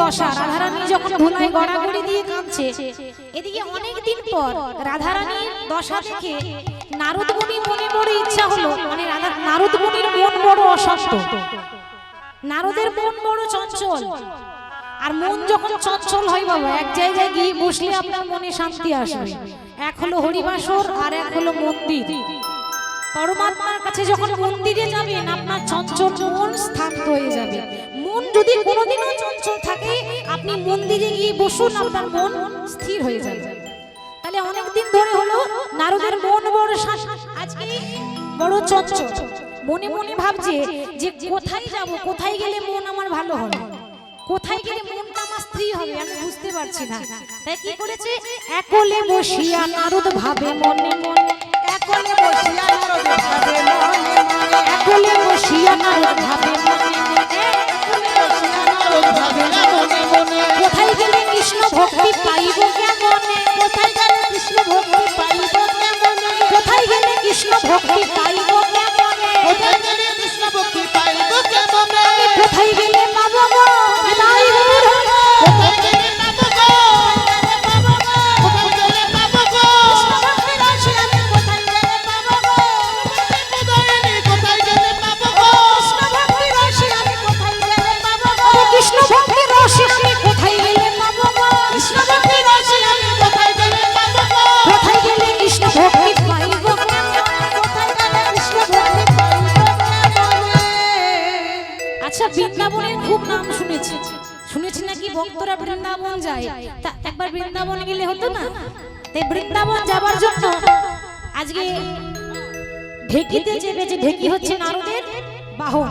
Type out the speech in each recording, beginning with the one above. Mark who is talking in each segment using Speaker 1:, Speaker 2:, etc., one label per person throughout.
Speaker 1: দশা, রাধারানী যখন ধুলায় গড়াগড়ি দিয়ে কাঁদছে, এদিকে অনেকদিন পর রাধারানীর দশা দেখে নারদ মুনি মনে বড় ইচ্ছা হলো, মানে নারদ মুনির মন বড় অশান্ত, নারদের মন বড় চঞ্চল। আর মন যখন চঞ্চল হয় বাবা, এক জায়গায় গিয়ে বসলে আপনার মনে শান্তি আসবে। এক হলো হরিবাসর আর এক হলো মন্দির। পরমাত্মার কাছে যখন মন্দিরে যাবেন আপনার চঞ্চল মন শান্ত হয়ে যাবে। মন যদি কোনোদিনও চঞ্চল থাকে আপনি মন্দিরে গিয়ে বসুন, আপনার মন স্থির হয়ে যাবে। তাহলে অনেকদিন ধরে হলো নারদের মন বড় আজকে বড় চঞ্চল, মনে মনে ভাবছে যে কোথায় যাব, কোথায় গেলে মন আমার ভালো হবে, কোথায় গেলে মনটা আমার স্থির হবে, আমি বুঝতে পারছি না। তাই কি করেছে, একলে বসিয়া নারদ ভাবে মনে মনে,
Speaker 2: একলে বসিয়া নারদ ভাবে মনে মনে,
Speaker 1: একলে বসিয়া নারদ ভাবে মনে মনে,
Speaker 2: একলে বসিয়া নারদ ভাবে মনে মনে,
Speaker 1: কোথায় গেলে কৃষ্ণ ভক্তি পাইব কেমনে,
Speaker 2: কোথায় গেলে কৃষ্ণ ভক্তি পাইব কেমনে,
Speaker 1: কোথায় গেলে কৃষ্ণ ভক্তি পাইব কেমনে,
Speaker 2: কোথায় গেলে কৃষ্ণ ভক্তি পাইব কেমনে,
Speaker 1: কোথায় গেলে পাবো গো বিদায় গৌর,
Speaker 2: কোথায় গেলে পাবো গো, কোথায় গেলে পাবো গো, কৃষ্ণ ভক্তি রাশি আমি কোথায় গেলে পাবো গো, কোথায় গেলে পাবো গো, কৃষ্ণ ভক্তি রাশি আমি কোথায় গেলে পাবো গো,
Speaker 1: কৃষ্ণ ভক্তি রসে আমি কোথায় গেলে পাবো গো,
Speaker 2: কৃষ্ণ ভক্তি রাশি আমি কোথায় গেলে পাবো গো,
Speaker 1: কোথায় গেলে কৃষ্ণ ভক্তি পাইব কেমনে,
Speaker 2: কোথায় গেলে কৃষ্ণ ভক্তি পাইব কেমনে।
Speaker 1: আচ্ছা বৃন্দাবনের খুব নাম শুনেছি, শুনেছি নাকি ভক্তরা বৃন্দাবন যায়, তা একবার বৃন্দাবনে গেলে হতো না। তাই বৃন্দাবন যাবার জন্য আজকে ঢেকিতে চেপে, যে ঢেকি হচ্ছে নারদের বাহন,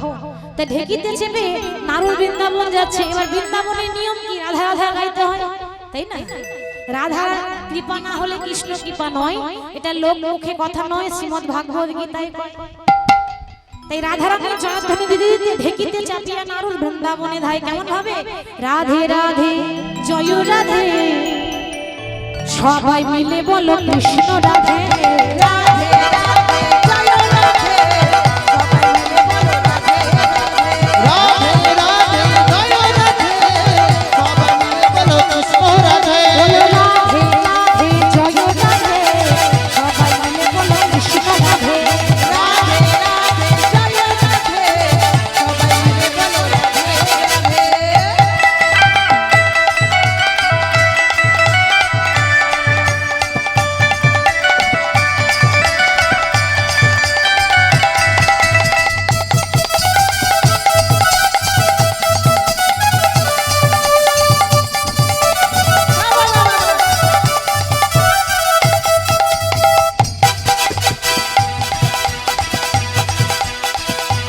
Speaker 1: তাই ঢেকিতে চেপে নারদ বৃন্দাবন যাচ্ছে। এবার বৃন্দাবনের নিয়ম কি, রাধা রাধা গাইতে হয়, তাই না? রাধা কৃপা না হলে কৃষ্ণ কৃপা নয়, এটা লোক মুখে কথা নয়, শ্রীমদ্ ভাগবত গীতায় কয়। তাই রাধারানীর জয়ধ্বনি দিতে দিতে ঢেকিতে চাপিয়া নারদ বৃন্দাবনে ধায়। কেমন ভাবে, রাধে রাধে জয় রাধে, সবাই মিলে বলো কৃষ্ণ রাধে,
Speaker 2: রাধে রাধে জয় রাধে, সবাই মিলে বলো রাধে রাধে, রাধে রাধে জয় রাধে, সবাই মিলে বলো কৃষ্ণ রাধে,
Speaker 1: বলো রাধে রাধে জয় রাধে, সবাই মিলে বলো কৃষ্ণ রাধে,
Speaker 2: রাধে রাধে জয় রাধে, সবাই মিলে বলো রাধে রাধে।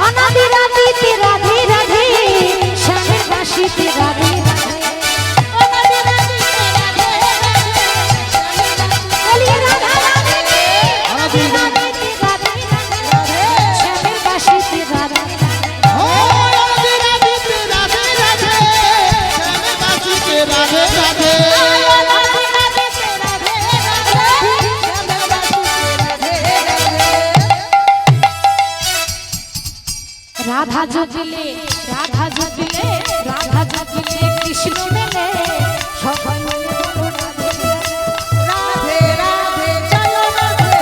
Speaker 1: অনাদিরাদিতে রাধে রাধে, শ্যামের বাঁশিতে রাধে রাধে, বলিয়ে রাধা রাধে, অনাদিরাদিতে রাধে রাধে, শ্যামের বাঁশিতে রাধে রাধা জপিলে, রাধা জপিলে, রাধা জপিলে কৃষ্ণ মেলে, সবাই মিলে বলো রাধে রাধে,
Speaker 2: রাধে রাধে জয় রাধে,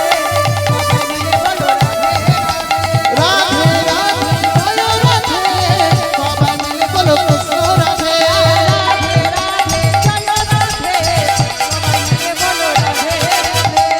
Speaker 2: সবাই মিলে বলো রাধে রাধে, রাধে রাধে জয় রাধে, সবাই মিলে বলো কৃষ্ণ রাধে, রাধে রাধে জয় রাধে, সবাই মিলে বলো রাধে রাধে।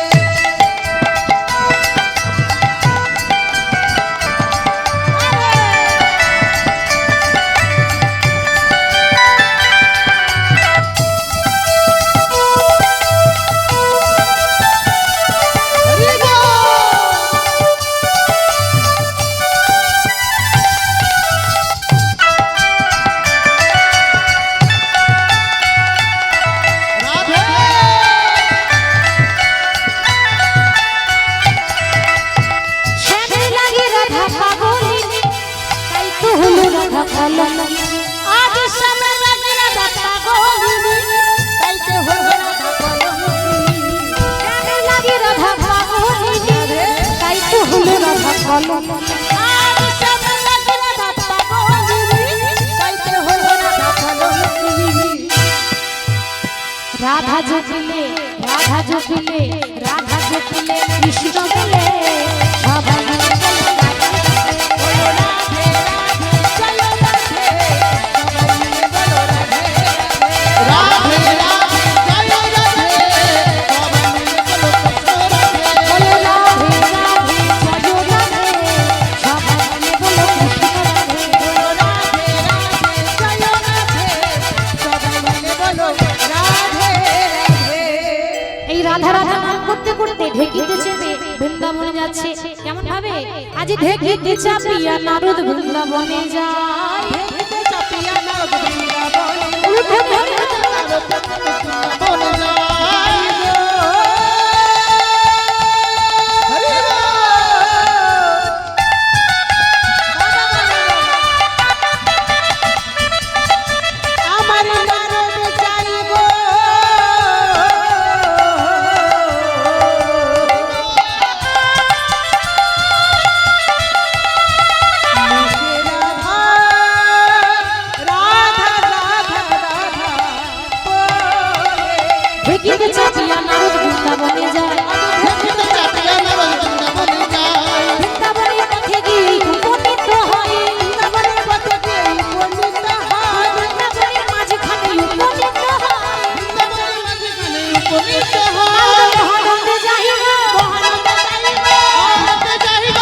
Speaker 1: রাধা জপিলে রাধা জপিলে রাধা জপিলে কৃষ্ণ গেলে সবাই মিলে বলো রাধে রাধে, চলো রাধে, সবাই মিলে বলো রাধে রাধে।
Speaker 2: রাধে রাধে জয় রাধে সবাই মিলে বলো কৃষ্ণ রাধে।
Speaker 1: বলো রাধে রাধে, জয় রাধে, সবাই মিলে বলো কৃষ্ণ রাধে।
Speaker 2: বলো রাধে রাধে জয় রাধে সবাই মিলে বলো রাধে রাধে।
Speaker 1: এই রাধা রাধা নাম করতে করতে ঢেকিতে চেপে বৃন্দাবনে যাচ্ছে। কেমন ভাবে? আজ ঢেকিতে চাপিয়া নারদ বৃন্দাবনে যায়।
Speaker 2: ঢেকিতে চাপিয়া নারদ বৃন্দাবনে
Speaker 1: উঠে পড়ে
Speaker 2: নারদ বৃন্দাবনে যায় গো। হরি বল। আমার নারদ যাইব
Speaker 1: ঢেকিতে চাপিয়া নারদ বৃন্দাবনে যায়।
Speaker 2: ঢেকিতে চাপিয়া নারদ বৃন্দাবনে যায়।
Speaker 1: বৃন্দাবনের পথে গিয়ে উপনীত হয়।
Speaker 2: বৃন্দাবনের পথে গিয়ে উপনীত হয়।
Speaker 1: বৃন্দাবনের মাঝখানে উপনীত হয়।
Speaker 2: বৃন্দাবনের মাঝখানে উপনীত হয়।
Speaker 1: মহানন্দে যাইব, মহানন্দে যাইব,
Speaker 2: মহানন্দে যাইব।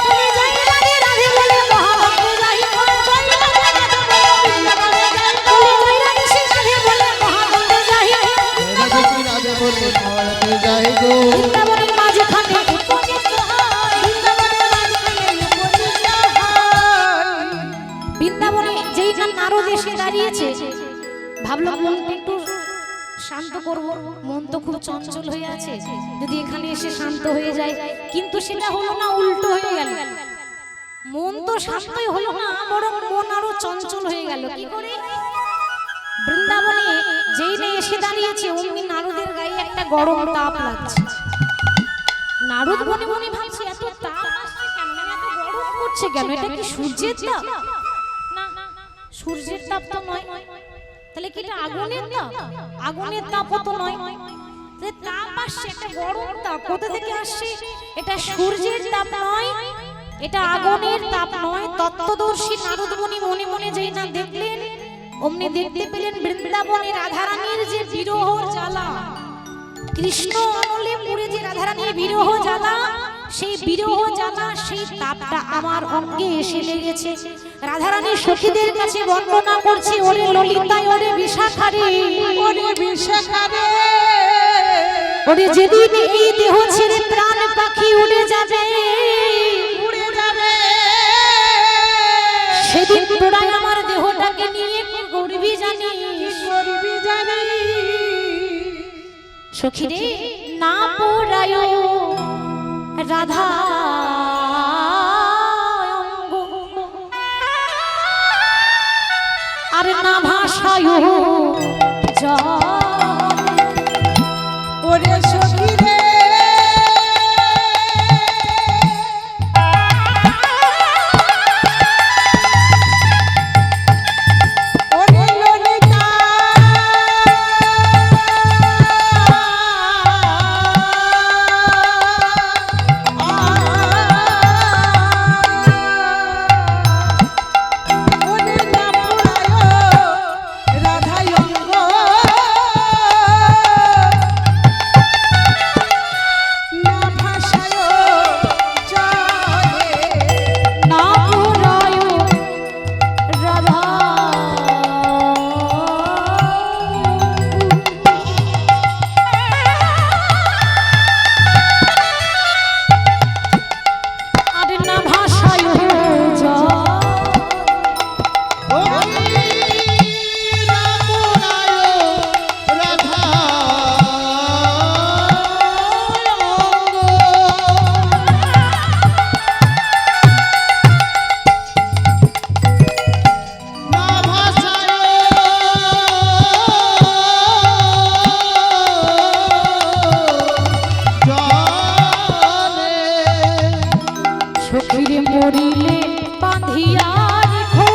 Speaker 1: বলে যাই রাধে রাধে বলে মহানন্দে যাইব। জয় রাধে রাধে বলে বৃন্দাবনে যাইব। বলে যাই রাধে শ্রী রাধে বলে মহানন্দে যাইব।
Speaker 2: রাধে শ্রী রাধে বলে মহানন্দে যাইব।
Speaker 1: বৃন্দাবনের মাঝখানে উপনীত হয়।
Speaker 2: বৃন্দাবনের মাঝখানে উপনীত হয়।
Speaker 1: বৃন্দাবনে যেই না নারদ এসে দাঁড়িয়েছে, ভাবলো মনটা একটু শান্ত করব, মন তো খুব চঞ্চল হয়ে আছে, যদি এখানে এসে শান্ত হয়ে যায়। কিন্তু সেটা হলো না, উল্টো হয়ে গেল। মন তো শান্তই হলো না, বরং মন আরো চঞ্চল হয়ে গেল। কি করে? বৃন্দাবনে যেই না এসে দাঁড়িয়েছে, অমনি নারদের গায়ে একটা গরম তাপ লাগছে। নারদ মনে মনে ভাবছে, এত তাপ আসছে কেন, মানে এত গরম করছে কেন? এটা কি সূর্যের তাপ? না, সূর্যের তাপ তো নয়। তাহলে কি এটা আগুনের তাপ? আগুনের তাপও তো নয়। তাহলে তাপ আসছে, একটা গরম তাপ কোথা থেকে আসছে? এটা সূর্যের তাপ নয়, এটা আগুনের তাপ নয়। তত্ত্বদর্শী নারদ মুনি মনে মনে যেই না দেখলেন, অমনি দেখতে পেলেন বৃন্দাবনে রাধারানীর যে বিরহ জ্বালা, কৃষ্ণ অনলে পুরে যে রাধারানীর বিরহ জ্বালা, সেই বিরহ জ্বালা, সেই তাপটা আমার অঙ্গে এসে লেগেছে। রাধারানী সখীদের কাছে বর্ণনা করছে, ওরে ললিতায়, ওরে বিশাখারে,
Speaker 2: ওরে বিশাখারে,
Speaker 1: ওরে যেদিন এই দেহ ছেড়ে প্রাণ পাখি উড়ে যাবে,
Speaker 2: উড়ে যাবে,
Speaker 1: সেদিন তোরাই আমার দেহটাকে নিয়ে কি করবি জানি,
Speaker 2: করবি জানি।
Speaker 1: সখীরে না পোড়ায় রাধা অঙ্গ, আর না ভাষায় জল।
Speaker 2: ওরে সখী রে, ওরে ললিতা, ওরে না পুরায় রাধায় অঙ্গ, না ভাষায় জলে,
Speaker 1: না পোড়ায় রাধা আর না ভাষায় জল। সখীরে মরিলে বাঁধিয়া রেখো,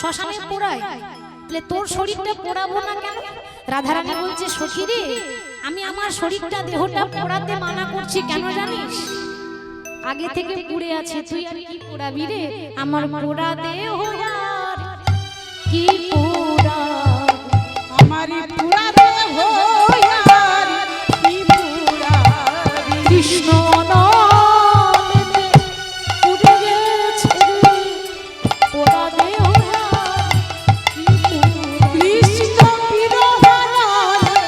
Speaker 1: শ্মশানে পোড়ায়, তাহলে তোর শরীরটা পোড়াবো না কেন? রাধারানী বলছে সখী রে, আমি আমার শরীরটা দেহটা পোড়াতে মানা করছি কেন জানিস? আগে থেকে পুড়ে আছে, তুই আর কি পোড়াবি রে? আমার পোড়া দেহ আর কি পোড়া,
Speaker 2: আমারি পুরা দেহ আর কি পুরা
Speaker 1: কৃষ্ণ নামেতে পুড়ে গেছে রে, পোড়া দেহ আর কি পোড়া।
Speaker 2: কৃষ্ণ বিরহনায়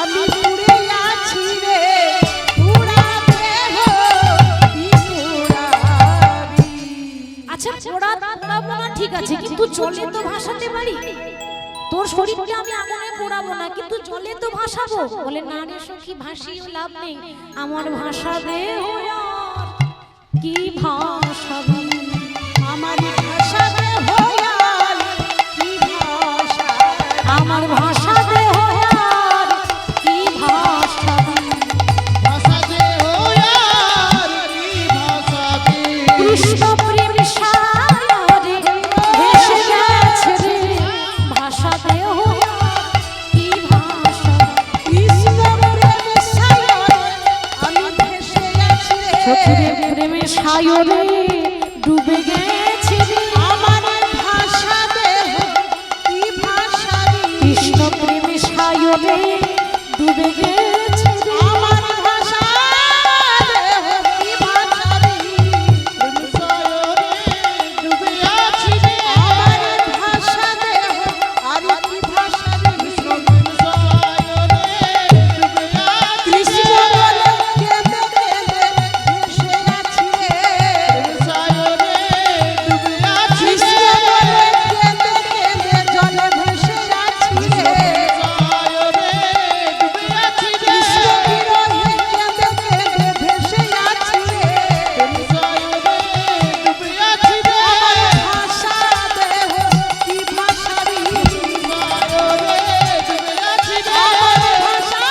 Speaker 2: আমি পুড়ে আছি রে, পুরা দেহ কি পুরাবি।
Speaker 1: আচ্ছা পোড়াবো না ঠিক আছে, কিন্তু জলে তো ভাসাতে পারি। তোর শরীরটা আমি আগুনে পোড়াবো না, কিন্তু জলে তো ভাসাবো। বলে না রে সখী, ভাসিও লাভ নেই, আমার ভাষা দেহ আর কি ভাসাবি।
Speaker 2: আমারি ভাষা দেহ আর কি ভাষা,
Speaker 1: আমার ভাষা দেহ আর কি ভাসাবি।
Speaker 2: ভাষা দেহ আর কি ভাষাবি।
Speaker 1: কৃষ্ণ প্রেম সাগরে ভেসে গেছে রে, ভাষা দেহ আর কি ভাসাবি।
Speaker 2: কৃষ্ণ প্রেম সাগরে আমি ভেসে আছি রে,
Speaker 1: সখীরে প্রেমে সায়রে ডুবে গেছে রে,
Speaker 2: আমার ভাষা দেহ কি ভাষাবি।
Speaker 1: কৃষ্ণ প্রেমে সায়রে ডুবে গেছে রে,
Speaker 2: আমার ভাষা দেহ কি ভাষাবি। ডুবে আছি রে, আমার ভাষা দেহ আর কি ভাষাবি। কৃষ্ণ বলে কেঁদে কেঁদে ভেসে আছি রে, কৃষ্ণ বলে কেঁদে কেঁদে জলে ভেসে আছি রে, কৃষ্ণ বিরহে কেঁদে কেঁদে ভেসে আছি রে, আমার ভাষা দেহ কি ভাষাবি। আমার ভাষা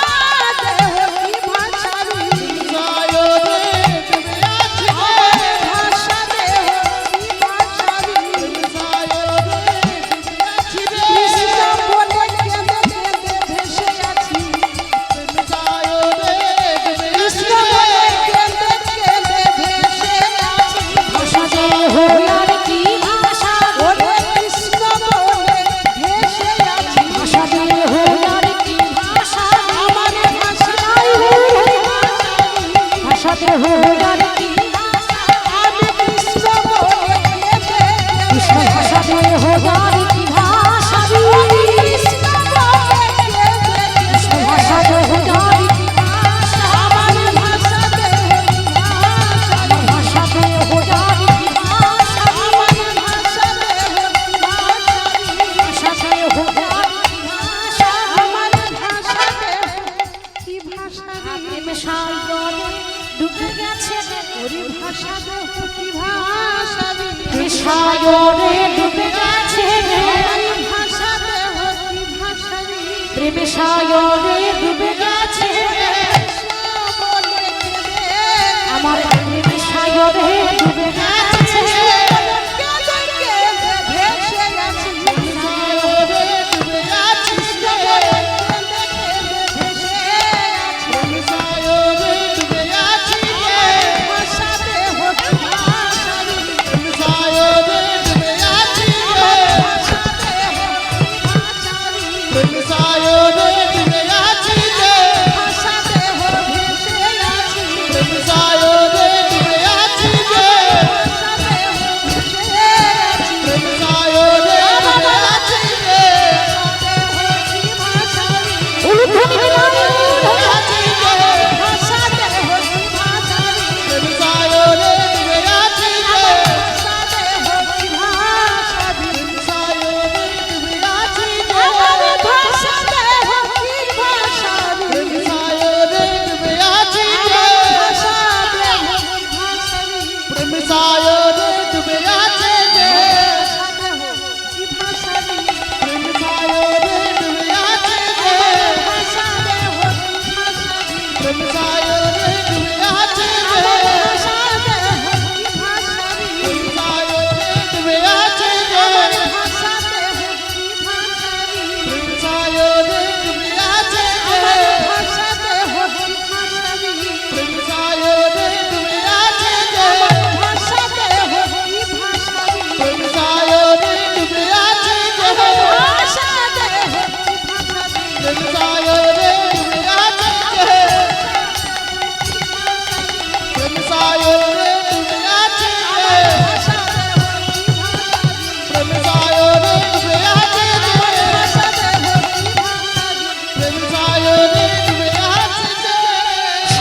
Speaker 2: দেহ কি ভাষাবি। আমার ভাষা দেহ কি ভাষাবি। কৃষ্ণ বলে কেঁদে কেঁদে ভেসে আছি, কৃষ্ণ বলে কেঁদে কেঁদে ভেসে আছি।
Speaker 1: ভাষা দেহ আর কি ভাসাবি।
Speaker 2: ওরে কৃষ্ণ বলে ভেসে আছি,
Speaker 1: ভাষা দেহ আর কি ভাসাবি।
Speaker 2: আমার ভাষা দেহ কি ভাষাবি।
Speaker 1: ভাষা দেহ আর কি ভাসাবি।
Speaker 2: আমি কৃষ্ণ বলে কেঁদে
Speaker 1: কৃষ্ণ
Speaker 2: কেঁদে,
Speaker 1: ভাষা দেহ আর কি ভাসাবি।
Speaker 2: কৃষ্ণ বলে কেঁদে
Speaker 1: কৃষ্ণ
Speaker 2: কেঁদে,
Speaker 1: ভাষা দেহ আর কি ভাসাবি।
Speaker 2: আমার ভাষা দেহ কি ভাষাবি।
Speaker 1: ভাষা দেহ আর কি ভাসাবি।
Speaker 2: আমার ভাষা দেহ কি ভাষাবি।
Speaker 1: ভাষা দেহ আর কি ভাসাবি।
Speaker 2: আমার ভাষা দেহ কি ভাষাবি।
Speaker 1: প্রেমে সাগরে ডুবে গেছে রে,
Speaker 2: ওরে ভাষা দেহ কি ভাষাবি।
Speaker 1: প্রেমে সাগরে ডুবে গেছে রে,
Speaker 2: আমার ভাষা দেহ কি ভাষাবি।
Speaker 1: প্রেমে সাগরে ডুবে গেছে রে,
Speaker 2: কৃষ্ণ বলে কেঁদে,
Speaker 1: আমার প্রেমে সাগরে ডুবে গেছে রে,
Speaker 2: কেঁদে কেঁদে ভেসে আছি। কৃষ্ণ বলে কেঁদে কেঁদে ভেসে আছি। আমার ভাষা দেহ কি ভাষাবি। আমার ভাষা দেহ কি ভাষাবি।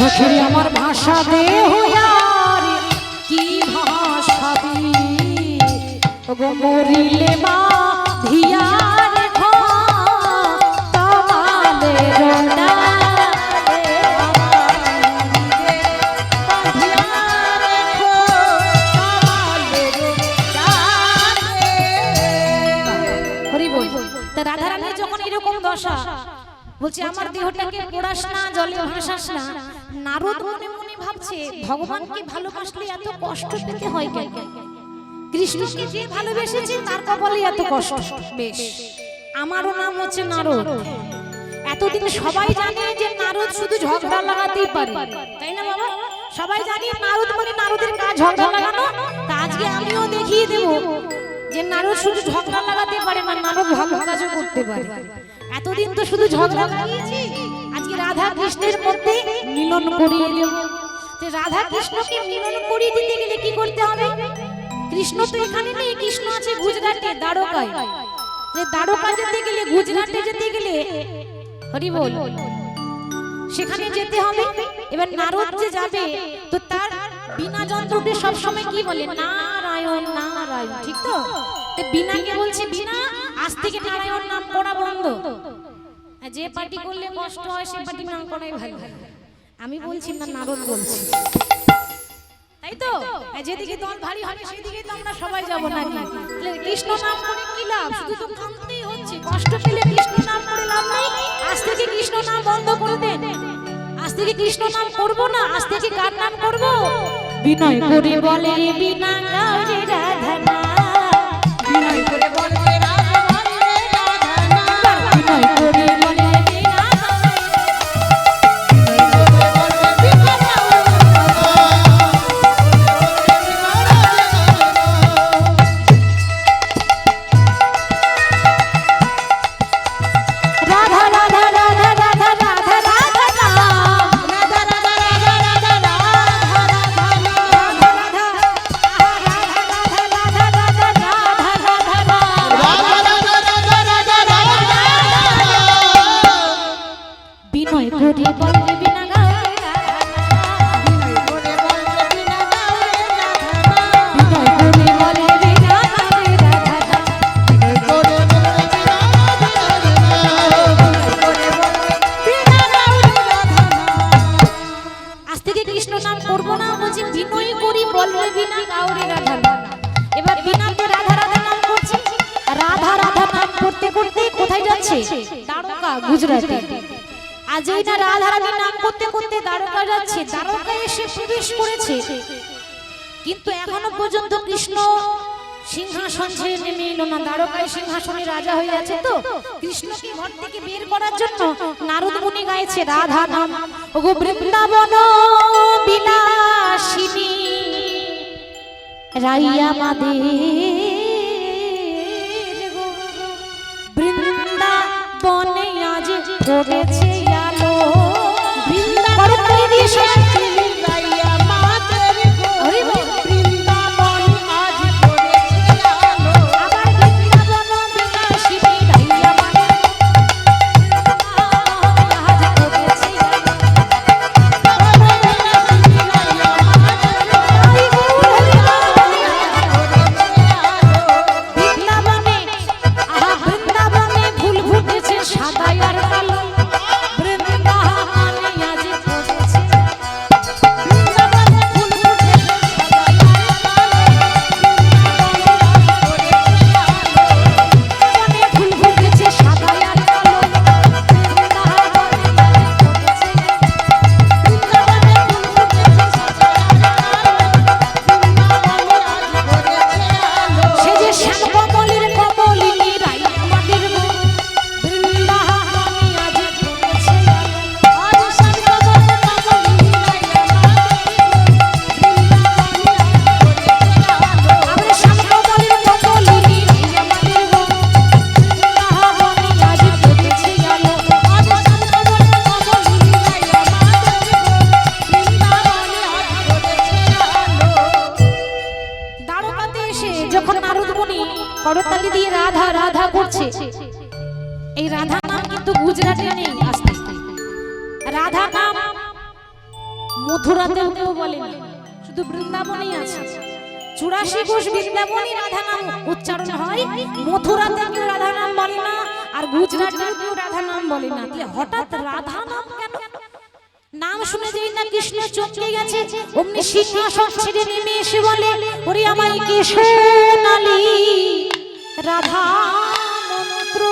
Speaker 1: সখী আমার ভাষা দে হইয়ার কি ভাষাবি গো মরিলে মা ধিয়ার ঘালে রোনা হরি বল। তা রাধারানীর যখন এরকম দশা বলছে আমার দেহটাকে পোড়াস না জলে ভাসাস না, নারদ মনে মনে ভাবছে ভগবানকে ভালোবাসলে এত কষ্ট পেতে হয় কেন? কৃষ্ণকে যে ভালোবেসেছে তার কপালে এত কষ্ট। বেশ, আমারও নাম হচ্ছে নারদ। এতদিন সবাই জানে যে নারদ শুধু ঝগড়া লাগাতেই পারে, তাই না বাবা? সবাই জানি নারদ মানে নারদের কাজ ঝগড়া লাগানো। তা আজকে আমিও দেখিয়ে দেব যে নারদ শুধু ঝগড়া লাগাতে পারে না, নারদ ভালো কাজও করতে পারে। এতদিন তো শুধু ঝগড়া লাগিয়েছি, আজকে রাধা কৃষ্ণের মধ্যে মিলন করিয়ে দেব। যে রাধা কৃষ্ণকে মিলন করিয়ে দিতে গেলে কি করতে হবে? কৃষ্ণ তো এখানে নেই, কৃষ্ণ আছে গুজরাটে দ্বারকায়। যে দ্বারকা যেতে গেলে, গুজরাটে যেতে গেলে, হরি বল, সেখানে যেতে হবে। এবার নারদ যে যাবে তো তার বিনা যন্ত্রটি সবসময় কি বলে? নারায়ণ নারায়ণ, ঠিক তো? বিনাকে বলছে বিনা আজ থেকে নারায়ণ নাম করা বন্ধ। যে পার্টি করলে কষ্ট হয় সে পার্টি নাম করাই ভালো। আমি বলছি না, নারদ বলছি, তাই তো? যেদিকে দল ভারী হবে সেদিকে তো আমরা সবাই যাব নাকি? কৃষ্ণ নাম করে কি লাভ? শুধু তো কাঁদতেই হচ্ছে। কষ্ট পেলে কৃষ্ণ নাম করে লাভ নাই। আজ থেকে কৃষ্ণ নাম বন্ধ করে দেন। আজ থেকে কৃষ্ণ নাম করব না, আজ থেকে কার নাম করব? বিনয় করে বলে বিনা গাওরে রাধা না, বিনয় করে বলে রাধা বলে রাধা না, বিনয় করে বলে বিনা গুজরাটে। আজই না রাধারানীর নাম করতে করতে দ্বারকা যাচ্ছে, দ্বারকায় এসে প্রবেশ করেছে, কিন্তু এখনো পর্যন্ত কৃষ্ণ সিংহাসন ছেড়ে নেমে এলো না। দ্বারকায় সিংহাসনে রাজা হয়ে আছে। তো কৃষ্ণকে ঘর থেকে বের করার জন্য নারদ মুনি গাইছে রাধা নাম ওগো বৃন্দাবন বিলাসিনী রাইয়া মাদে বৃন্দাবনে আজ পড়েছে আলো। বৃন্দাবনে দিশাতে রাইয়া মাদের গো, বৃন্দাবন আজ পড়েছে আলো। আবার বৃন্দাবন বিলাসিনী রাইয়া মাদের আজ পড়েছে আলো। বৃন্দাবনে আহা বৃন্দাবনে ফুল ফুটেছে সাদা আর কালো। বৃন্দাবনে আজ পড়েছে বৃন্দাবনে ফুল ফুটেছে সাদা আর কালো। বৃন্দাবনে সে যে শ্যামকমলের কমলিনী রাই আমাদের মন। বৃন্দাবনে আজ পড়েছে আজ শ্যামকমলের কমলিনী রাই আমাদের শ্যামকমলের কমলিনী রাই আমাদের মন। বৃন্দাবনে আজ পড়েছে আলো। আজ শ্যামকমলের কমলিনী রাই আমাদের দ্বারকাতে এসে যখন নারদ মুনি করতালি দিয়ে রাধা রাধা করছে, এই রাধা নাম কিন্তু গুজরাটে নেই। আস্তে আস্তে রাধা নাম মথুরাতেও কেউ বলেনি, শুধু বৃন্দাবনেই আছে। 84 কোষ বৃন্দাবনই রাধা নাম উচ্চারণ হয়, মথুরাতে কেউ রাধা নাম বলে না, আর গুজরাটে কেউ রাধা নাম বলে না। তাহলে হঠাৎ রাধা নাম কেন? নাম শুনে যেই না কৃষ্ণ চমকে গেছে, অমনি সিংহাসন ছেড়ে নেমে এসে বলে, ওরে আমায় কে শোনালি রাধা মন্ত্র,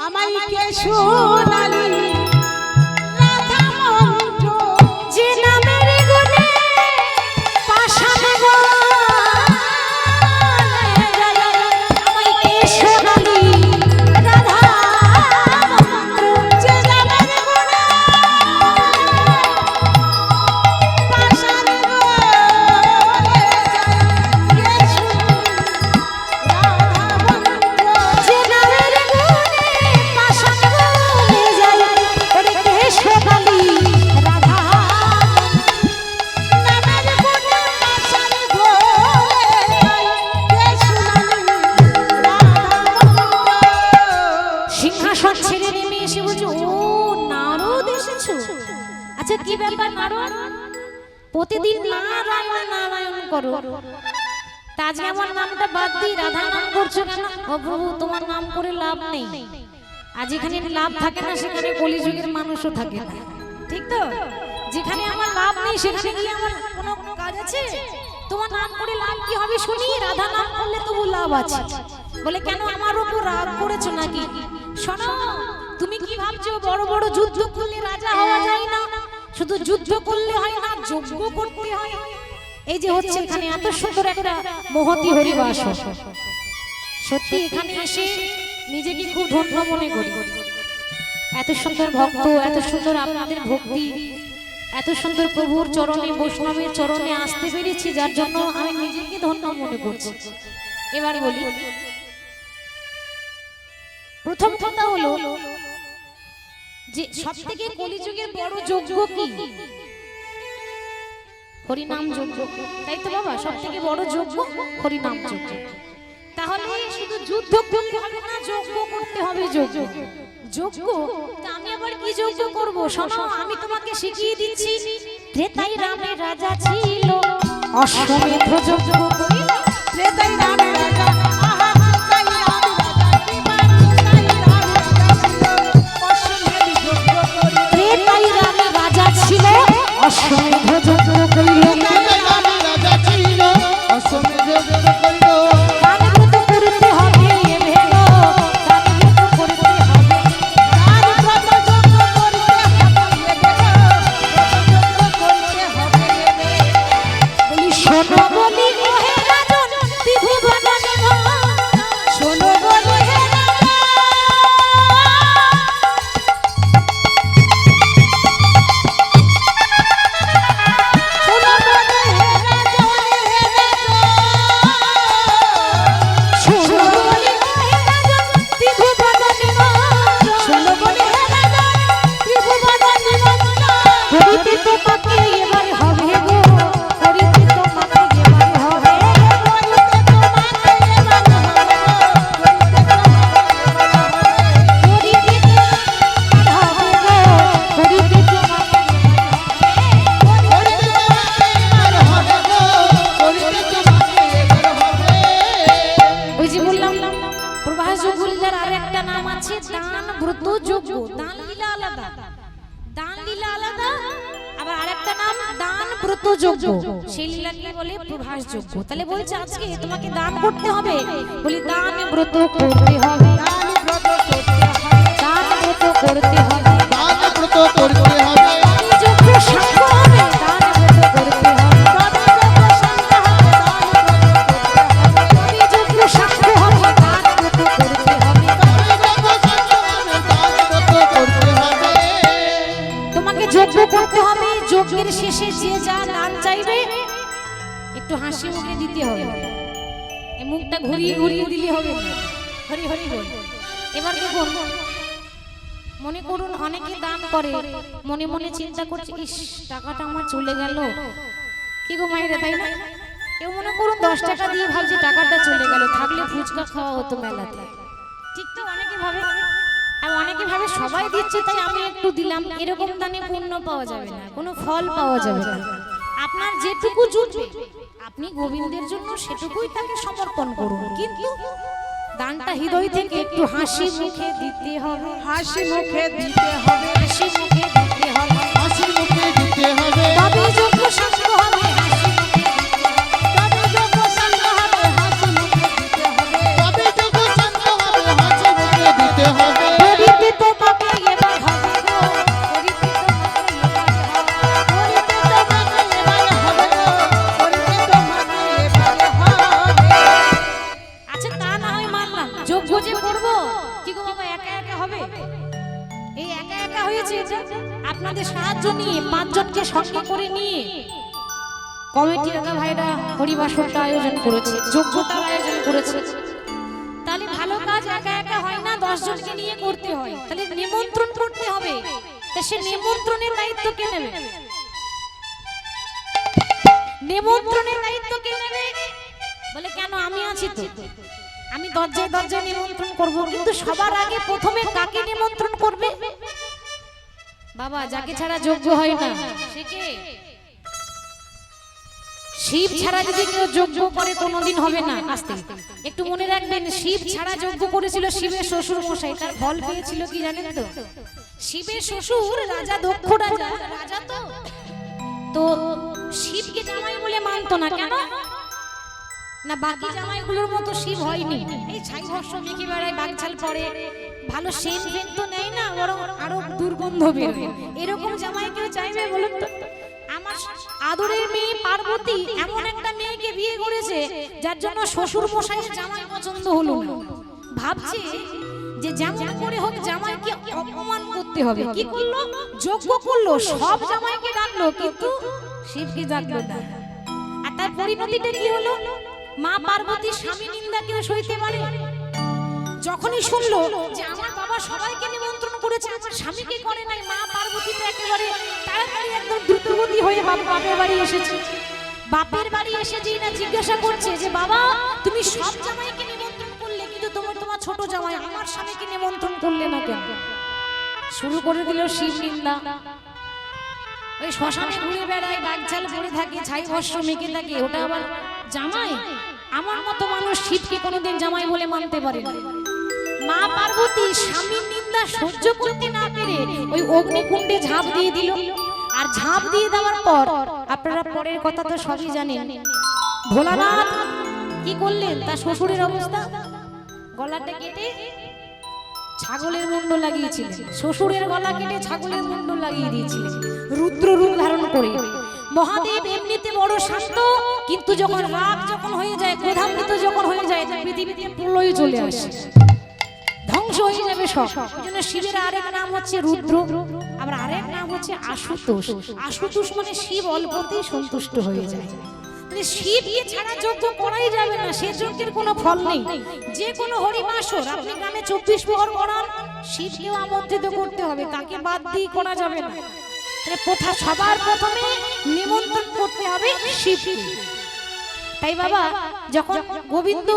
Speaker 2: আমায় কে শোনালি রাধা মন্ত্র,
Speaker 1: যে নামের গুণে পাষাণ গলে যায়। আমায় কে শোনালি রাধা মন্ত্র,
Speaker 2: যে নামের গুণে পাষাণ গলে যায়। কে
Speaker 1: আচ্ছা কি ব্যাপার নারদ, প্রতিদিন নারায়ণ নারায়ণ করো, তা আজকে আমার নামটা বাদ দিয়ে রাধা নাম করছো কেন? ও প্রভু, তোমার নাম করে লাভ নেই। আর যেখানে লাভ থাকে না সেখানে কলিযুগের মানুষও থাকে না, ঠিক তো? যেখানে আমার লাভ নেই সেখানে কি আমার কোনো কাজ আছে? তোমার নাম করে লাভ কি হবে শুনি? রাধা নাম করলে তবু লাভ আছে। বলে কেন, আমার উপর রাগ করেছো নাকি? শোনো, তুমি কি ভাবছো বড় বড় যুদ্ধ করলে রাজা হওয়া যায় না? শুধু যুদ্ধ করলে হয় না, যজ্ঞ করতে হয়। এই যে হচ্ছে এখানে এত সুন্দর একটা মহতি হরিবাস, সত্যি এখানে এসে নিজেকে খুব ধন্য মনে করি। এত সুন্দর ভক্ত, এত সুন্দর আপনাদের ভক্তি, এত সুন্দর প্রভুর চরণে, বৈষ্ণবের চরণে আসতে পেরেছি, যার জন্য আমি নিজেকে ধন্য মনে করছি। এবার বলি, প্রথম কথা হলো যে সবথেকে কলিযুগের বড় যজ্ঞ কি? হরিনাম যজ্ঞ, তাই তো বাবা? সবথেকে বড় যজ্ঞ হরিনাম যজ্ঞ। তাহলে শুধু যুদ্ধ করতে হবে না, যজ্ঞ করতে হবে। যজ্ঞ যজ্ঞ তা আমি আবার কি যজ্ঞ করব? শোনো, আমি তোমাকে শিখিয়ে দিচ্ছি। ত্রেতাই রামের রাজা ছিল, অশ্বমেধ যজ্ঞ করিল।
Speaker 2: ত্রেতাই রামের রাজা, আহা ত্রেতাই রামের রাজা, কি মানুষ তাই রামের রাজা ছিল, অশ্বমেধ যজ্ঞ করিল।
Speaker 1: ত্রেতাই রামের রাজা ছিল, অশ্বমেধ যজ্ঞ করিল।
Speaker 2: ত্রেতাই রামের রাজা ছিল, অশ্বমেধ যজ্ঞ করিল।
Speaker 1: দানব্রত করতে হবে এ ভেলো, দানব্রত করতে হবে।
Speaker 2: দানব্রত যজ্ঞ করতে হবে এ ভেলো, যজ্ঞ করতে হবে এ ভেলো।
Speaker 1: বলি শোনো বলি ওহে রাজন, ত্রিভুবন নিবাস।
Speaker 2: শোনো বলে হে রাজা, শোনো বলে হে রাজা, হে রাজা,
Speaker 1: শোনো বলি ওহে রাজন, ত্রিভুবন নিবাস।
Speaker 2: শোনো বলে হে রাজা, ত্রিভুবন নিমন্ত্রণ।
Speaker 1: করিতে তোমাকে এবার হবে গো, করিতে তোমাকে এবার হবে।
Speaker 2: করিতে তোমাকে এবার হবে গো, করিতে তোমাকে এবার হবে।
Speaker 1: করিতে তোমাকে এবার হবে গো, করিতে তোমাকে
Speaker 2: করিতে তোমাকে এবার হবে গো, করিতে তোমাকে এবার হবে।
Speaker 1: ওই যে বললাম প্রভাস যোগীর আর একটা নাম আছে দান ব্রত যোগ্য। দান লীলা আলাদা, দান লীলা আলাদা, আবার আরেকটা নাম দান ব্রত যোগ্য। সেই লীলাকে বলে প্রভাস যোগ্য। তাহলে বলছে আজকে তোমাকে দান করতে হবে, বলি দান ব্রত করতে হবে,
Speaker 2: দান ব্রত করতে হবে,
Speaker 1: দান ব্রত করতে হবে।
Speaker 2: দান ব্রত করতে হবে।
Speaker 1: দানি যোগ্য সাঙ্গ হবে, দান ব্রত করতে হবে।
Speaker 2: দানি যজ্ঞ সাঙ্গ হবে, দান ব্রত করতে হবে।
Speaker 1: দানি যোগ্য সাঙ্গ হবে, দান ব্রত করতে হবে।
Speaker 2: দানি যজ্ঞ সাঙ্গ হবে, দান ব্রত করতে হবে।
Speaker 1: তোমাকে যজ্ঞ করতে হবে। যজ্ঞের শেষে যে যা দান চাইবে একটু হাসি মুখে দিতে হবে, এই মুখটা ঘুরিয়ে ঘুরিয়ে দিলে হবে না। হরি হরি বল। এবার দেখুন, মনে করুন অনেকে দান করে, মনে মনে চিন্তা করছে, ইস টাকাটা আমার চলে গেল, কি গো মায়েরা, তাই না? কেউ মনে করুন 10 টাকা দিয়ে ভাবছে টাকাটা চলে গেল, থাকলে ফুচকা খাওয়া হতো মেলাতে, ঠিক তো? অনেকে ভাবে। আর অনেকে ভাবে সবাই দিচ্ছে তাই আমি একটু দিলাম, এরকম দানে পুণ্য পাওয়া যাবে না, কোনো ফল পাওয়া যাবে না। আপনার যেটুকু জুটবে আপনি গোবিন্দের জন্য সেটুকুই তাকে সমর্পণ করুন, কিন্তু দানটা হৃদয় থেকে একটু হাসি মুখে দিতে হবে,
Speaker 2: হাসি মুখে দিতে হবে,
Speaker 1: হাসি মুখে দিতে হবে,
Speaker 2: হাসি মুখে দিতে হবে,
Speaker 1: তবে যোগ্য সাঙ্গ হবে, হাসি মুখে দিতে হবে,
Speaker 2: তবে যোগ্য সাঙ্গ হবে, হাসি মুখে দিতে হবে, তবে যোগ্য সাঙ্গ হবে, হাসি মুখে দিতে হবে।
Speaker 1: করিতে তোমাকে এবার হবে গো, করিতে তোমাকে এবার হবে,
Speaker 2: করিতে তোমাকে এবারে হবে।
Speaker 1: আচ্ছা তা না হয় মানলাম, যোগ্য যে করবো কি গো বাবা একা একা হবে? এই একা একা হয়েছে এটা আপনাদের সাহায্য নিয়ে 5 জনকে সঙ্গে করে নিয়ে কমিটির দাদা ভাইরা হরিবাসরটা আয়োজন করেছে, যোগ্যতার আয়োজন করেছে। তাহলে ভালো কাজ একা একা হয় না, 10 জনকে নিয়ে করতে হয়, তাহলে নিমন্ত্রণ করতে হবে। তা সে নিমন্ত্রণের দায়িত্ব কে নেবে? নিমন্ত্রণের দায়িত্ব কে নেবে? বলে কেন আমি আছি তো, আমি দরজায় দরজায় নিমন্ত্রণ করব, কিন্তু সবার আগে প্রথমে কাকে নিমন্ত্রণ করবে? বাবা যাকে ছাড়া যোগ্য হয় না সে কে? শিব ছাড়া যদি কেউ যোগ্য করে কোনোদিন হবে না। আস্তে একটু মনে রাখবেন, শিব ছাড়া যোগ্য করেছিল শিবের শ্বশুর মশাই, তার ফল পেয়েছিল কি জানেন তো? শিবের শ্বশুর রাজা, দক্ষ রাজা, রাজা তো শিবকে জামাই বলে মানতো না। কেন না? বাকি জামাইগুলোর মতো শিব হয়নি, এই ছাই বর্ষ মেখে বেড়ায়, বাগছাল পরে, ভালো সেন্ট ফেন্ট তো নেয় না, বরং আরো দুর্গন্ধ বেরোয়। এরকম জামাই কেউ চাইবে বলুন তো? আমার আদরের মেয়ে পার্বতী এমন একটা মেয়েকে বিয়ে করেছে যার জন্য শ্বশুর মশাইয়ের জামাই পছন্দ হলো না। ভাবছে যে যেমন করে হোক জামাইকে অপমান করতে হবে। কি করলো? যজ্ঞ করলো, সব জামাইকে ডাকলো, কিন্তু শিবকে ডাকলো না। আর তার পরিণতিটা কি হলো? মা পার্বতী স্বামী নিন্দা কেউ সইতে পারে? যখনই শুনলো যে আমার বাবা সবাইকে নিমন্ত্রণ করেছে, আমার স্বামীকে করে নাই, মা পার্বতী তো একেবারে তাড়াতাড়ি একদম দ্রুতগতি হয়ে বাপের বাড়ি এসেছে। বাপের বাড়ি এসে যেই না জিজ্ঞাসা করছে যে বাবা তুমি সব জামাইকে নিমন্ত্রণ করলে, কিন্তু তোমার ছোট জামাই আমার স্বামীকে নিমন্ত্রণ করলে না কেন? শুরু করে দিল শিব নিন্দা। ওই শ্মশানে ঘুরে বেড়ায়, বাগঝাল পরে থাকে, ছাই বস্ত্র মেখে থাকে, ওটা আবার জামাই? আমার মতো মানুষ শিবকে কোনোদিন জামাই বলে মানতে পারে না। মা পার্বতী স্বামীর নিন্দা সহ্য করতে না পেরে ওই অগ্নিকুণ্ডে ঝাঁপ দিয়ে দিল। আর ঝাঁপ দিয়ে দেওয়ার পর আপনারা পরের কথা তো সবই জানেন, ভোলানাথ কি করলেন? তার শ্বশুরের অবস্থা, গলাটা কেটে ছাগলের মুন্ড লাগিয়েছিলেন, শ্বশুরের গলা কেটে ছাগলের মুন্ড লাগিয়ে দিয়েছিলেন, রুদ্র রূপ ধারণ করে। মহাদেব এমনিতে বড় শান্ত, কিন্তু যখন রাগ যখন হয়ে যায়, ক্রোধান্বিত যখন হয়ে যায়, পৃথিবীতে প্রলয় চলে আসে, ধ্বংস হয়ে যাবে সব। ওই জন্য শিবের আরেক নাম হচ্ছে রুদ্র, আবার আরেক নাম হচ্ছে আশুতোষ। আশুতোষ মানে শিব অল্পতেই সন্তুষ্ট হয়ে যায়। শিবকে ছাড়া যজ্ঞ করাই যাবে না, সে যজ্ঞের কোনো ফল নেই। যে কোনো হরিবাসর আপনি গ্রামে 24 প্রহর করান, শিবকেও আমন্ত্রিত করতে হবে, তাকে বাদ দিয়ে করা যাবে না। সবার প্রথমে নিমন্ত্রণ করতে হবে শিবকে। তাই বাবা যখন গোবিন্দ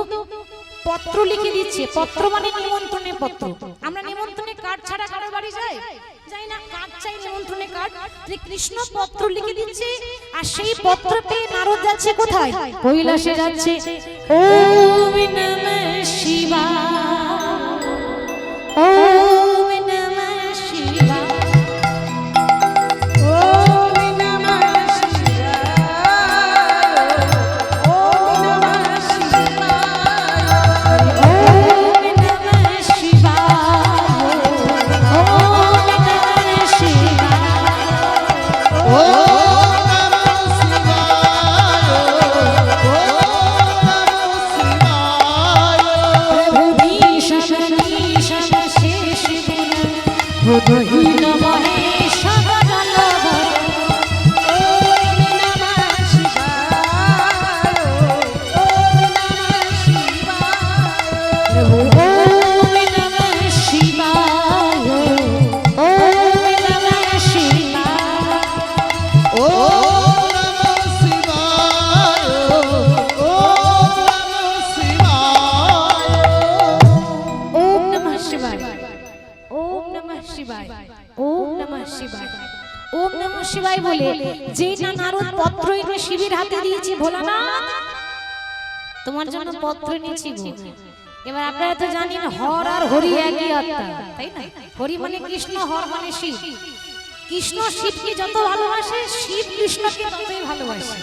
Speaker 1: পত্র লিখে দিচ্ছে, পত্র মানে নিমন্ত্রণের পত্র। আমরা নিমন্ত্রণে কার্ড ছাড়া কারো বাড়ি যাই? যাই না, কার্ড চাই, নিমন্ত্রণে কার্ড। কৃষ্ণ পত্র লিখে দিচ্ছে, আর সেই পত্র পেয়ে নারদ যাচ্ছে কোথায়? কৈলাসে যাচ্ছে। ওম নমঃ শিবায়, ওম নমঃ শিবায়, ওম নমঃ শিবায়, ওম নমঃ শিবায়, ওম নমঃ শিবায়, ওম নমঃ শিবায়, বুধহীন মহেশ গণলবর, ওম নমঃ শিবায়, ওম নমঃ শিবায়, ওম নমঃ শিবায়, ওম নমঃ শিবায়, ওম নমঃ শিবায় বলে যেটা নারদ পত্র এনে শিবের হাতে দিয়েছে, ভোলানাথ তোমার জন্য পত্র এনেছি গো। এবার আপনারা তো জানেন হর আর হরি একই আত্মা, তাই না? হরি মানে কৃষ্ণ, হর মানে শিব। কৃষ্ণ শিবকে যত ভালোবাসে, শিব কৃষ্ণকে ততই ভালোবাসে।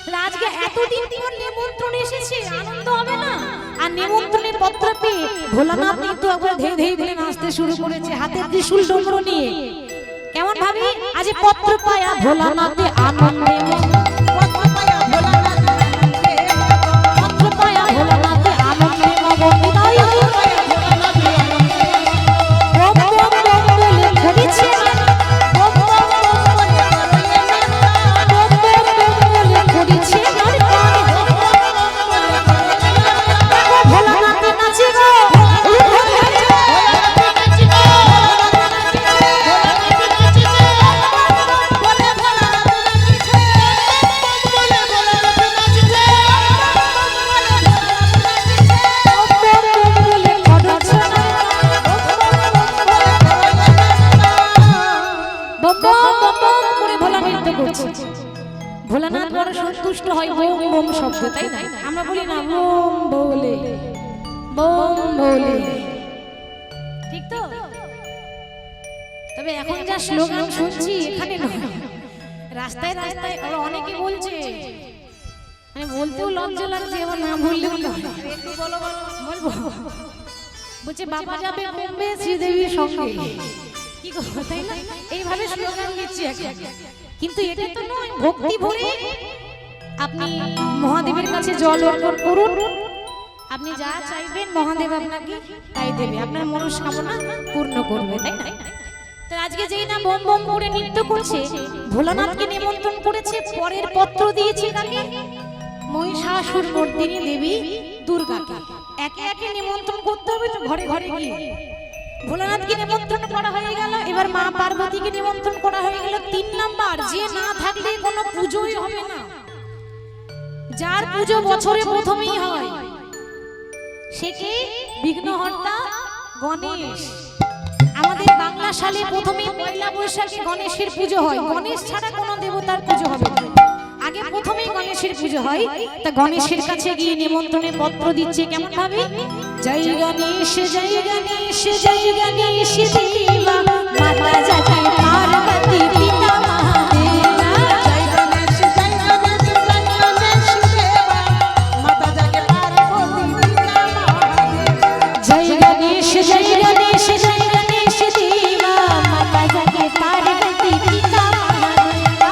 Speaker 1: তাহলে আজকে এতদিন পর নিমন্ত্রণ এসেছে, আনন্দ হবে না? আর নিমন্ত্রণের পত্র পেয়ে ভোলানাথ কিন্তু একবার ধেই ধেই ধরে নাচতে শুরু করেছে, হাতে ত্রিশূল ডমরু নিয়ে। কেমন ভাবি আজ পত্র পায়া ভোলানাথে আনন্দে মন, পত্র পায়া ভোলানাথে আনন্দে মগন, বিদায় হয়ে বম বম বম বলে ঘুরেছে, বম বম বম বলে বম বম বম বলে ঘুরেছে, ভোলানাথে নাচে গো। ভোলানাথ বড় সন্তুষ্ট হয় বোম বোম শব্দ, তাই না? আমরা বলি না বোম বলে, বোম বলে, ঠিক তো? তবে এখন যা স্লোগান শুনছি এখানে নয়, রাস্তায় রাস্তায় আরো অনেকে বলছে, মানে বলতেও লজ্জা লাগছে, এবার না বললেও বলবো, বলছে বাবা যাবে বোম্বে শ্রীদেবীর সঙ্গে, কি গো, তাই না? এইভাবে স্লোগান দিচ্ছি এখন। কিন্তু এটা তো নয়, ভক্তি ভরে আপনি মহাদেবের কাছে জল অর্পণ করুন, আপনি যা চাইবেন মহাদেব আপনাকে তাই দেবে, আপনার মনস্কামনা পূর্ণ করবে, তাই না? তো আজকে যেই না বম বম করে নৃত্য করছে, ভোলানাথকে নিমন্ত্রণ করেছে, পরের পত্র দিয়েছে কাকে? মহিষাসুর মর্দিনী দেবী দুর্গাকে। একে একে নিমন্ত্রণ করতে হবে তো ঘরে ঘরে গিয়ে। ভোলানাথকে নিমন্ত্রণ করা হয়ে গেল, এবার মা পার্বতীকে নিমন্ত্রণ করা হয়ে গেল। 3 নাম্বার, যে না থাকলে কোনো পূজোই হবে না, যার পুজো বছরে প্রথমেই হয় সে কে? বিঘ্নহর্তা গণেশ। আমাদের বাংলা সালে প্রথমে পয়লা বৈশাখে গণেশের পুজো হয়, গণেশ ছাড়া কোনো দেবতার পুজো হবে না, আগে প্রথমেই গণেশের পুজো হয়। তা গণেশের কাছে গিয়ে নিমন্ত্রণের পত্র দিচ্ছে কেমন ভাবে? জয় গণেশ জয় গণেশ জয় গণেশ দেবা, মাতা জাতি পার্বতী পিতা মহাদেবা, জয় গণেশ জয় গণেশ জয় গণেশ দেবা, মাতা জাতি পার্বতী পিতা মহাদেবা, জয় গণেশ জয় গণেশ জয় গণেশ দেবা, মাতা জাতি পার্বতী পিতা মহাদেবা,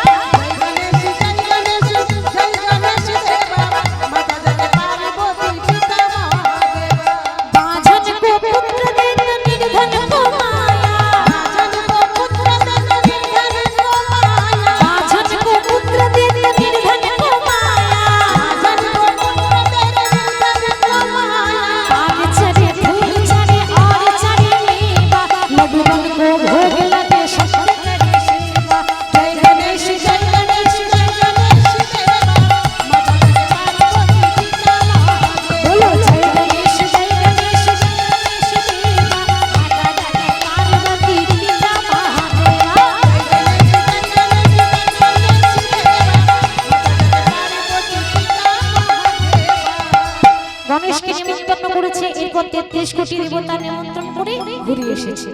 Speaker 1: গণেশকে নিমন্ত্রণ করেছে, এরপর 33 কোটি দেবতা নিমন্ত্রণ করে ঘুরে এসেছে।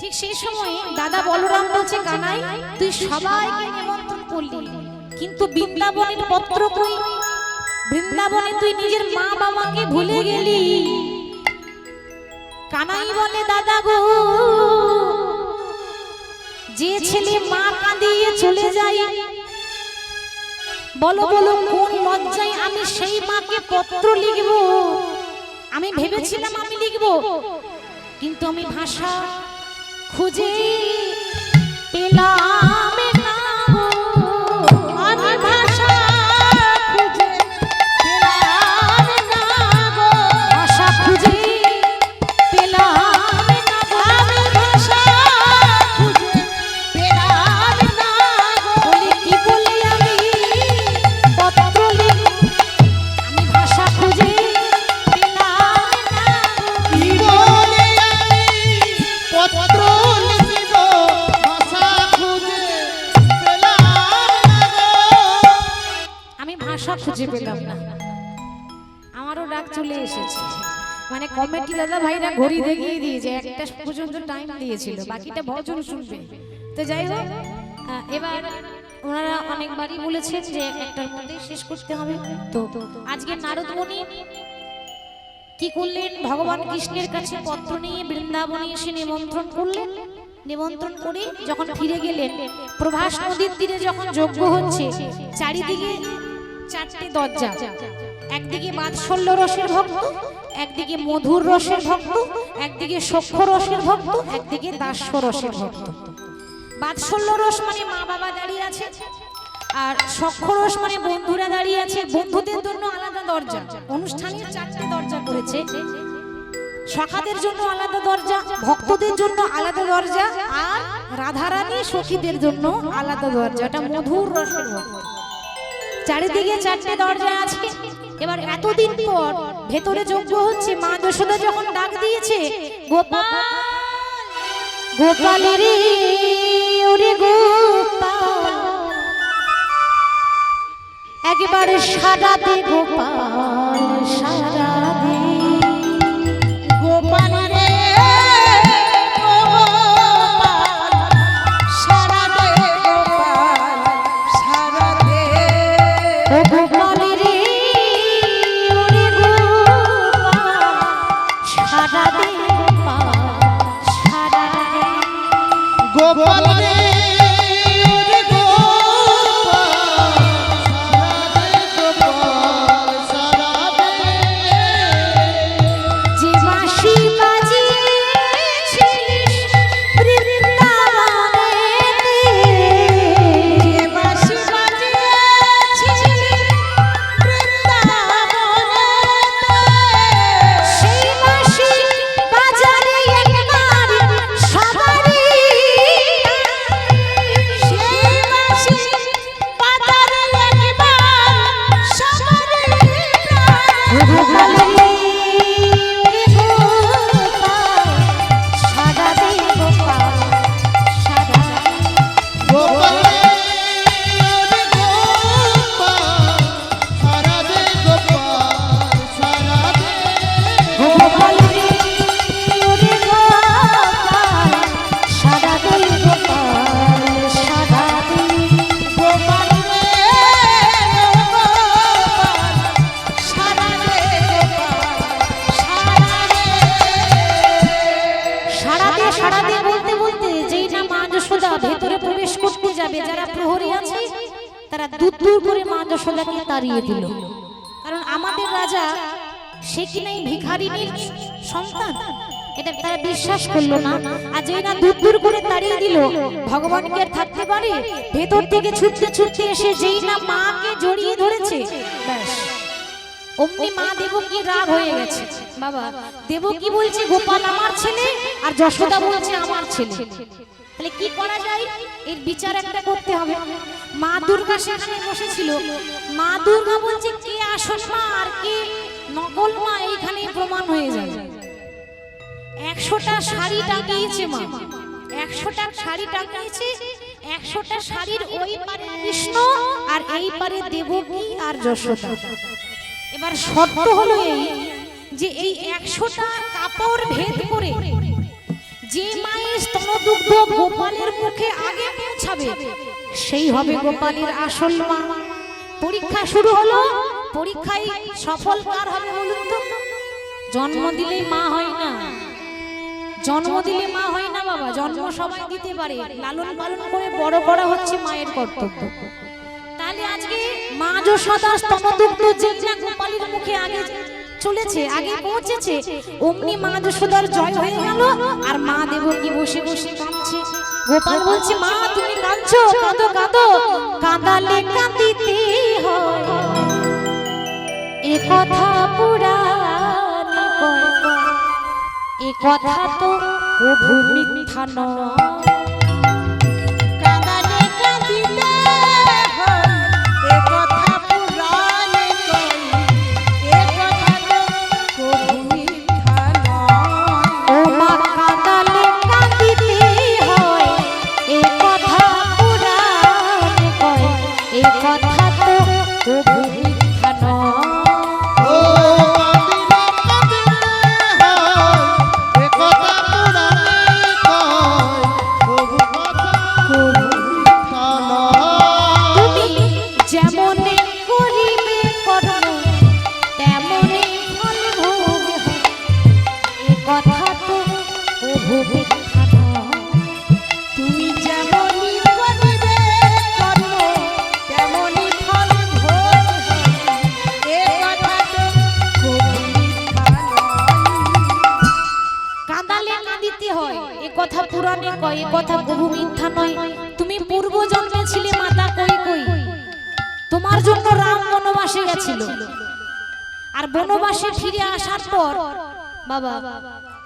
Speaker 1: ঠিক সেই সময় দাদা বলরাম বলছে, কানাই তুই সবাইকে নিমন্ত্রণ করলি, কিন্তু বৃন্দাবনের পত্র কই? বৃন্দাবনে তুই নিজের মা বাবাকে ভুলে গেলি। কানাই বলে, দাদা গো, যে ছেলে মা কাঁদিয়ে চলে যায়, বলো বলো কোন লজ্জায় আমি সেই মাকে পত্র লিখব? আমি ভেবেছিলাম আমি লিখব, কিন্তু আমি ভাষা খুঁজে পেলাম না গো, আমি ভাষা খুঁজে পেলাম না গো, ভাষা খুঁজে পেলাম না গো, আমি ভাষা খুঁজে পেলাম না গো, বলি কি বলি আমি পত্র লিখব, আমি ভাষা খুঁজে পেলাম না গো,
Speaker 2: কি বলে আমি পত্র লিখিব,
Speaker 1: খুঁজে পেলাম না। আমারও ডাক চলে এসেছে, মানে কমিটি দাদা ভাইরা ঘড়ি দেখিয়ে দিয়েছে, একটা পর্যন্ত টাইম দিয়েছিল, বাকিটা ভজন শুনবে। তো যাই হোক, এবার ওনারা অনেকবারই বলেছেন যে একটার মধ্যে শেষ করতে হবে। তো আজকে নারদ মুনি কি করলেন, ভগবান কৃষ্ণের কাছে পত্র নিয়ে বৃন্দাবনে এসে নিমন্ত্রণ করলেন। নিমন্ত্রণ করে যখন ফিরে গেলেন, প্রভাস নদীর তীরে যখন যজ্ঞ হচ্ছে, চারিদিকে চারটি দরজা, একদিকে বাৎসল্য রসের ভক্ত, একদিকে মধুর রসের ভক্ত, একদিকে সখ্য রসের ভক্ত, একদিকে দাস্য রসের ভক্ত। বাৎসল্য রস মানে মা বাবা দাঁড়িয়ে আছে, আর সখ্য রস মানে বন্ধুরা দাঁড়িয়ে আছে। বন্ধুদের জন্য আলাদা দরজা, অনুষ্ঠানের চারটে দরজা করেছে। সখাদের জন্য আলাদা দরজা, ভক্তদের জন্য আলাদা দরজা, আর রাধারানী সখীদের জন্য আলাদা দরজা। এটা মধুর রসের ভক্ত। চারিদিকে চারটে দরজা আছে। এবার এতদিন পর ভেতরে যজ্ঞ হচ্ছে, মা যশোদা যখন ডাক দিয়েছে, গোপাল গোপাল রে ওরে গোপাল, একবার সারা দে গোপাল, সারা দে
Speaker 2: গোপাল রে গোপাল, সারা দে গোপাল, সারা দে।
Speaker 1: ও গোপাল রে ওরে গোপাল, সারা দে গোপাল, সারা দে।
Speaker 2: গোপাল রে ওরে গোপাল, সারা দে গোপাল, সারা দে।
Speaker 1: যে বাঁশি বাজিয়েছিলিস বৃন্দাবনেতে,
Speaker 2: যে বাঁশি বাজিয়েছিলিস বৃন্দাবনেতে,
Speaker 1: সেই বাঁশি বাজারে একবার সবারই,
Speaker 2: সেই বাঁশি বাজারে একবার সবারই
Speaker 1: গোপাল রে ওরে গোপাল, সারা দে গোপাল, সারা দে।
Speaker 2: গোপাল রে ওরে গোপাল, সারা দে গোপাল, সারা দে।
Speaker 1: গোপাল রে ওরে গোপাল, সারা দে গোপাল, সারা দে।
Speaker 2: গোপাল রে গোপাল, সারা দে গোপাল, সারা দে।
Speaker 1: সারা দে বলতে বলতে যেই না মা যশোদা ভেতরে প্রবেশ করতে যাবে, যারা প্রহরী আছে তারা দূর দূর করে মা যশোদাকে তাড়িয়ে দিল। কারণ আমাদের রাজা সে কি নাই ভিখারিনীর সন্তান, এটা তারা বিশ্বাস করলো না। আর যেই না দূর দূর করে তাড়িয়ে দিল, ভগবান কি আর থাকতে পারে? ভেতর থেকে ছুটতে ছুটতে এসে যেই না মাকে জড়িয়ে ধরেছে, ব্যাস অমনি মা দেবকী রাগ হয়ে গেছে। বাবা দেবকী বলছে গোপাল আমার ছেলে, আর যশোদা বলছে আমার ছেলে, তাহলে কি করা যায়? এর বিচার একটা করতে হবে। মা দুর্গা সেখানে বসেছিল, মা দুর্গা বলছে কে আসল মা আর কে নকল মা এইখানে প্রমাণ হয়ে যায়। 100টা শাড়ি টাঙিয়েছে মা, 100টা শাড়ি টাঙিয়েছে, 100টা শাড়ির ওই পারে কৃষ্ণ আর এই পারে দেবকী আর যশোদা। এবার শর্ত হলো এই যে এই 100টা কাপড় ভেদ করে যে মায়ের স্তনদুগ্ধ গোপালের মুখে আগে পৌঁছাবে সেই হবে গোপালের আসল মা। পরীক্ষা শুরু হলো, পরীক্ষায় সফল কার হবে বলুন তো? জন্ম দিলেই মা হয় না, জন্ম দিলে মা হয় না বাবা, জন্ম সবাই দিতে পারে, লালন পালন করে বড় করা হচ্ছে মায়ের কর্তব্য। তাহলে আজকে মা যশোদা স্তনদুগ্ধ যে গোপালের মুখে আগে চলেছে, আগে পৌঁছেছে, অমনি মা যশোদার জয় হয়ে গেল। আর মা দেবকী বসে বসে কাঁদছে। গোপাল বলছে মা তুমি কাঁদছো, কাঁদো কাঁদো, কাঁদালে কাঁদিতে হয়, এ কথা পুরাণে কয়, এ কথা তো প্রভু মিথ্যা নয়।
Speaker 2: কাঁদালে কাঁদিতে হয়, এ কথা পুরাণে কয়, এ কথা তো কবু মিথ্যা নয়।
Speaker 1: ও মা কাঁদালে কাঁদিতে হয়, এ কথা পুরাণে কয়, এ কথা তো প্রভু মিথ্যা পূর্ব জন্মে ছিলে মাতা কই কই, তোমার জন্য রাম বনবাসে গেছিল। আর বনবাসে ফিরে আসার পর বাবা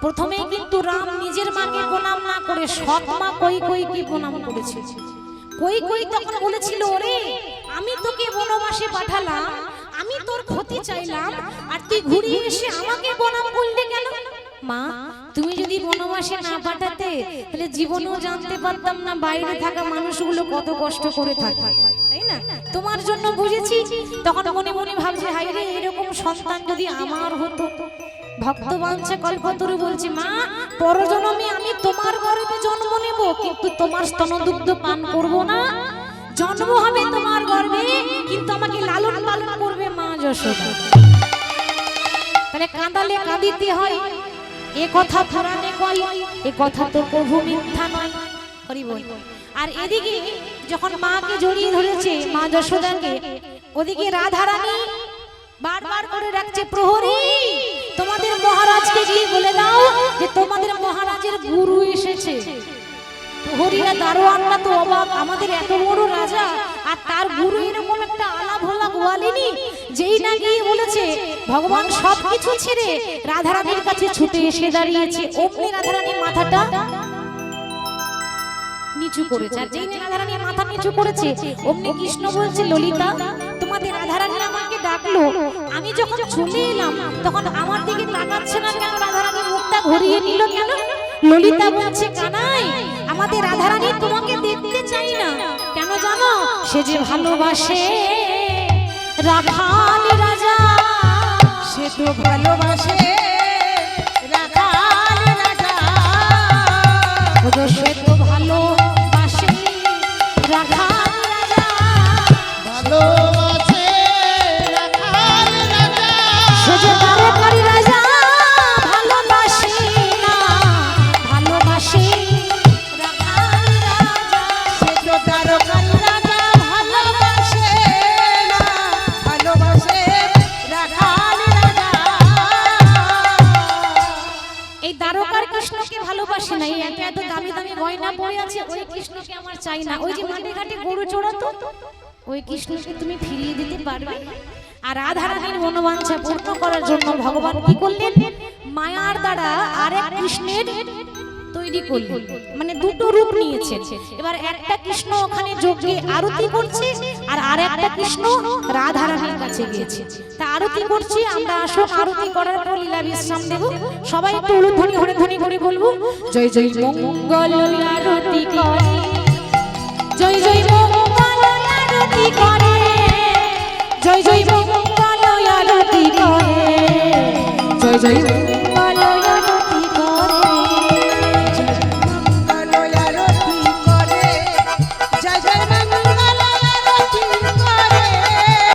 Speaker 1: প্রথমে কিন্তু রাম নিজের মাকে প্রণাম না করে সৎ মা কই কই কি প্রণাম করেছে। কই কই তখন বলেছিল, ওরে আমি তোকে বনবাসে পাঠালাম, আমি তোর ক্ষতি চাইলাম, আর তুই ঘুরিয়ে এসে আমাকে প্রণাম করলি কেন? মা তুমি যদি বনবাসে না পাঠাতে তাহলে জীবনেও জানতে পারতাম না বাইরে থাকা মানুষগুলো কত কষ্ট করে থাকে, তাই না? তোমার জন্য বুঝেছি। তখন মনে মনে ভাবছে, হাই রে এরকম সন্তান যদি আমার হতো। ভক্তবাঞ্ছা কল্পতরু বলছে, মা পরজন্মে আমি তোমার গর্ভে জন্ম নেব, কিন্তু তোমার স্তনদুগ্ধ পান করব না। জন্ম হবে তোমার গর্ভে, কিন্তু আমাকে লালন পালন করবে মা যশোদা। তাহলে কাঁদালে কাঁদিতে হয়, এ কথা পুরাণে কয়, এ কথা তো প্রভু মিথ্যা নয়। হরি বল। আর এদিকে যখন মাকে জড়িয়ে ধরেছে মা যশোদাকে, ওদিকে রাধারানী বারবার করে রাখছে, প্রহরী তোমাদের মহারাজকে গিয়ে বলে দাও যে তোমাদের মহারাজের গুরু এসেছে। প্রহরীরা দারোয়ানরা তো অবাক, আমাদের এত বড় রাজা আর তার গুরু এরকম একটা আলা ভোলা গোয়ালিনী। যেই না গিয়ে বলেছে, ভগবান সবকিছু ছেড়ে রাধারানীর কাছে ছুটে এসে দাঁড়িয়েছে। অমনি রাধারানীর মাথাটা নিচু করেছে। আর যেই রাধারানী মাথা নিচু করেছে, অমনি কৃষ্ণ বলছে, ললিতা তোমাদের রাধারানী আমাকে ডাকলো, আমি যখন চলে এলাম তখন আমার দিকে তাকাচ্ছে না কেন? রাধারানী মুখটা ঘুরিয়ে নিল কেন? ললিতা বলছে, কানাই আমাদের রাধারানী তোমাকে দেখতে চাই না কেন জানো? সে যে ভালোবাসে রাখাল রাজা,
Speaker 2: সে তো ভালোবাসে রাখাল রাজা,
Speaker 1: ওগো সে তো ভালোবাসে রাখাল রাজা,
Speaker 2: ভালোবাসে রাখাল রাজা,
Speaker 1: সে যে দ্বারকার রাজা ভালোবাসে না, ভালোবাসে রাখাল রাজা।
Speaker 2: সে তো দ্বারকার রাজা ভালোবাসে না, ভালোবাসে রাখাল রাজা।
Speaker 1: এই দ্বারকার কৃষ্ণকে ভালোবাসে না, এই এত এত দামি দামি গয়না পরে আছে, ওই কৃষ্ণকে আমার চাই না। ওই যে মাঠে ঘাটে গরু চড়াতো, ওই কৃষ্ণকে তুমি ফিরিয়ে দিতে পারবে? আর রাধারানীর মনোবাঞ্ছা পূর্ণ করার জন্য ভগবান কি করলেন? মায়ার দ্বারা আরেক কৃষ্ণের তৈরি করলেন, মানে দুটো রূপ নিয়েছে। এবার একটা কৃষ্ণ ওখানে যজ্ঞে আরতি করছে, আর আরেকটা কৃষ্ণ রাধারানীর কাছে গিয়েছে। তা আরতি করছি আমরা, আসুন আরতি করার পর লীলা বিশ্রাম দেব। সবাই একটু উলুধ্বনি হরিধ্বনি করে বলবো, জয় জয় মঙ্গল আরতি করে, জয় জয় মঙ্গল আরতি করে, জয় জয় মঙ্গল আরতি করে, জয় জয়